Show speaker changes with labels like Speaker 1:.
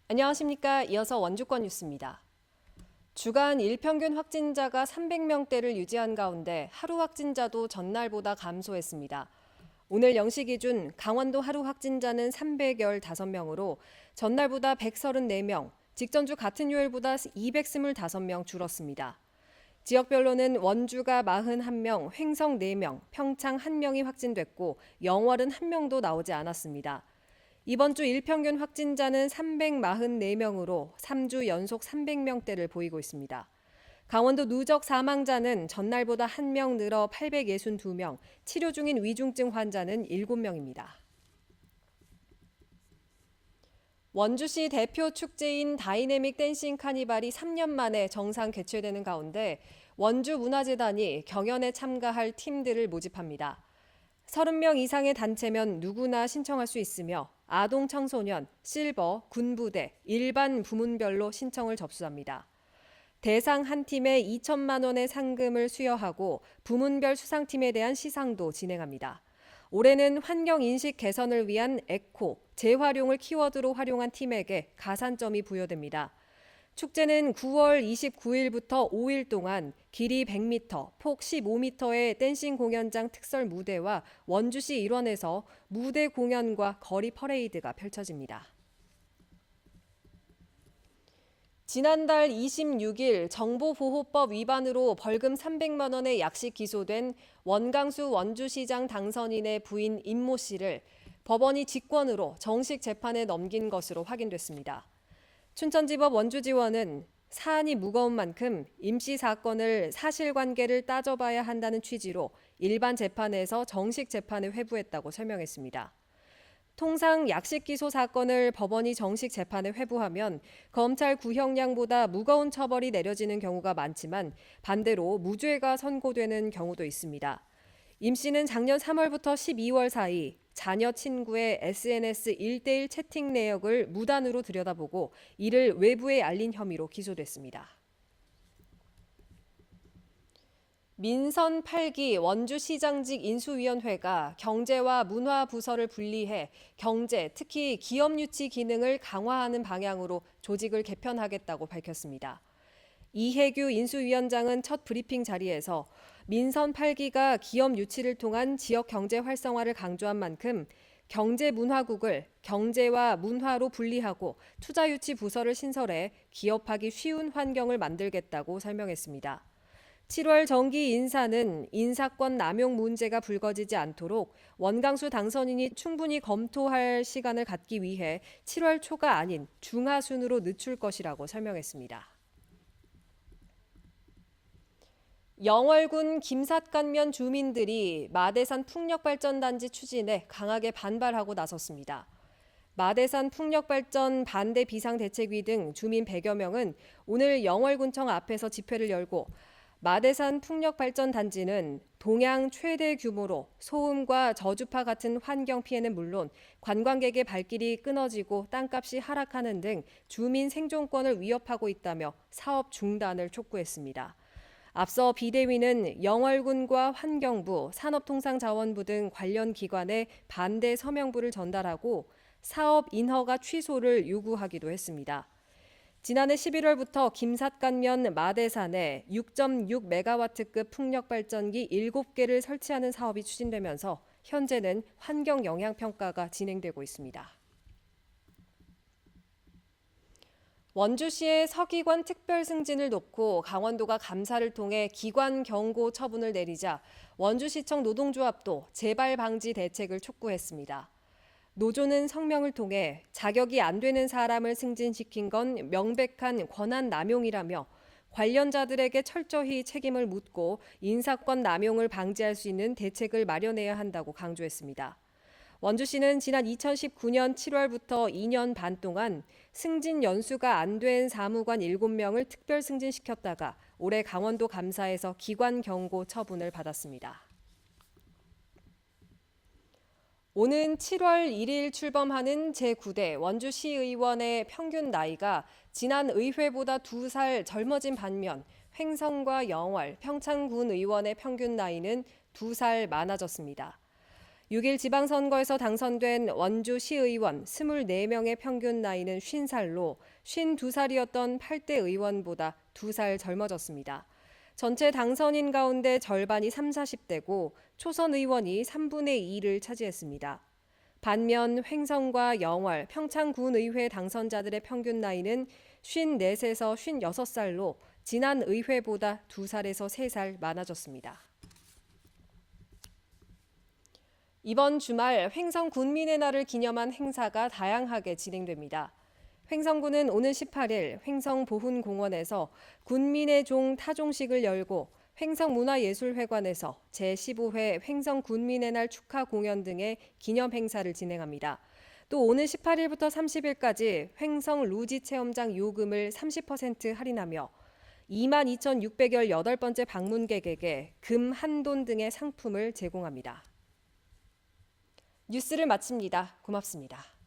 Speaker 1: 안녕하십니까. 이어서 원주권 뉴스입니다. 주간 일평균 확진자가 300명대를 유지한 가운데 하루 확진자도 전날보다 감소했습니다. 오늘 0시 기준 강원도 하루 확진자는 315명으로 전날보다 134명, 직전주 같은 요일보다 225명 줄었습니다. 지역별로는 원주가 41명, 횡성 4명, 평창 1명이 확진됐고 영월은 1명도 나오지 않았습니다. 이번 주 일평균 확진자는 344명으로 3주 연속 300명대를 보이고 있습니다. 강원도 누적 사망자는 전날보다 1명 늘어 862명, 치료 중인 위중증 환자는 7명입니다. 원주시 대표 축제인 다이내믹 댄싱 카니발이 3년 만에 정상 개최되는 가운데 원주문화재단이 경연에 참가할 팀들을 모집합니다. 30명 이상의 단체면 누구나 신청할 수 있으며 아동 청소년, 실버, 군부대, 일반 부문별로 신청을 접수합니다. 대상 한 팀에 2천만 원의 상금을 수여하고 부문별 수상팀에 대한 시상도 진행합니다. 올해는 환경인식 개선을 위한 에코, 재활용을 키워드로 활용한 팀에게 가산점이 부여됩니다. 축제는 9월 29일부터 5일 동안 길이 100m, 폭 15m의 댄싱 공연장 특설 무대와 원주시 일원에서 무대 공연과 거리 퍼레이드가 펼쳐집니다. 지난달 26일 정보보호법 위반으로 벌금 300만 원의 약식 기소된 원강수 원주시장 당선인의 부인 임모 씨를 법원이 직권으로 정식 재판에 넘긴 것으로 확인됐습니다. 춘천지법 원주지원은 사안이 무거운 만큼 임 씨 사건을 사실관계를 따져봐야 한다는 취지로 일반 재판에서 정식 재판에 회부했다고 설명했습니다. 통상 약식 기소 사건을 법원이 정식 재판에 회부하면 검찰 구형량보다 무거운 처벌이 내려지는 경우가 많지만 반대로 무죄가 선고되는 경우도 있습니다. 임 씨는 작년 3월부터 12월 사이 자녀 친구의 SNS 1대1 채팅 내역을 무단으로 들여다보고 이를 외부에 알린 혐의로 기소됐습니다. 민선 8기 원주시장직 인수위원회가 경제와 문화부서를 분리해 경제, 특히 기업 유치 기능을 강화하는 방향으로 조직을 개편하겠다고 밝혔습니다. 이혜규 인수위원장은 첫 브리핑 자리에서 민선 8기가 기업 유치를 통한 지역 경제 활성화를 강조한 만큼 경제문화국을 경제와 문화로 분리하고 투자 유치 부서를 신설해 기업하기 쉬운 환경을 만들겠다고 설명했습니다. 7월 정기 인사는 인사권 남용 문제가 불거지지 않도록 원강수 당선인이 충분히 검토할 시간을 갖기 위해 7월 초가 아닌 중하순으로 늦출 것이라고 설명했습니다. 영월군 김삿간면 주민들이 마대산 풍력발전단지 추진에 강하게 반발하고 나섰습니다. 마대산 풍력발전 반대 비상대책위 등 주민 100여 명은 오늘 영월군청 앞에서 집회를 열고 마대산 풍력발전단지는 동양 최대 규모로 소음과 저주파 같은 환경 피해는 물론 관광객의 발길이 끊어지고 땅값이 하락하는 등 주민 생존권을 위협하고 있다며 사업 중단을 촉구했습니다. 앞서 비대위는 영월군과 환경부, 산업통상자원부 등 관련 기관에 반대 서명부를 전달하고 사업 인허가 취소를 요구하기도 했습니다. 지난해 11월부터 김삿간면 마대산에 6.6메가와트급 풍력발전기 7개를 설치하는 사업이 추진되면서 현재는 환경 영향 평가가 진행되고 있습니다. 원주시의 서기관 특별 승진을 놓고 강원도가 감사를 통해 기관 경고 처분을 내리자 원주시청 노동조합도 재발 방지 대책을 촉구했습니다. 노조는 성명을 통해 자격이 안 되는 사람을 승진시킨 건 명백한 권한 남용이라며 관련자들에게 철저히 책임을 묻고 인사권 남용을 방지할 수 있는 대책을 마련해야 한다고 강조했습니다. 원주시는 지난 2019년 7월부터 2년 반 동안 승진 연수가 안 된 사무관 7명을 특별 승진시켰다가 올해 강원도 감사에서 기관 경고 처분을 받았습니다. 오는 7월 1일 출범하는 제9대 원주시의원의 평균 나이가 지난 의회보다 2살 젊어진 반면 횡성과 영월, 평창군 의원의 평균 나이는 2살 많아졌습니다. 6일 지방선거에서 당선된 원주 시의원 24명의 평균 나이는 50살로 52살이었던 8대 의원보다 2살 젊어졌습니다. 전체 당선인 가운데 절반이 30, 40대고 초선 의원이 3분의 2를 차지했습니다. 반면 횡성과 영월, 평창군의회 당선자들의 평균 나이는 54에서 56살로 지난 의회보다 2살에서 3살 많아졌습니다. 이번 주말 횡성 군민의 날을 기념한 행사가 다양하게 진행됩니다. 횡성군은 오는 18일 횡성보훈공원에서 군민의 종 타종식을 열고 횡성문화예술회관에서 제15회 횡성군민의 날 축하 공연 등의 기념 행사를 진행합니다. 또 오는 18일부터 30일까지 횡성 루지 체험장 요금을 30% 할인하며 22,618번째 방문객에게 금 한돈 등의 상품을 제공합니다. 뉴스를 마칩니다. 고맙습니다.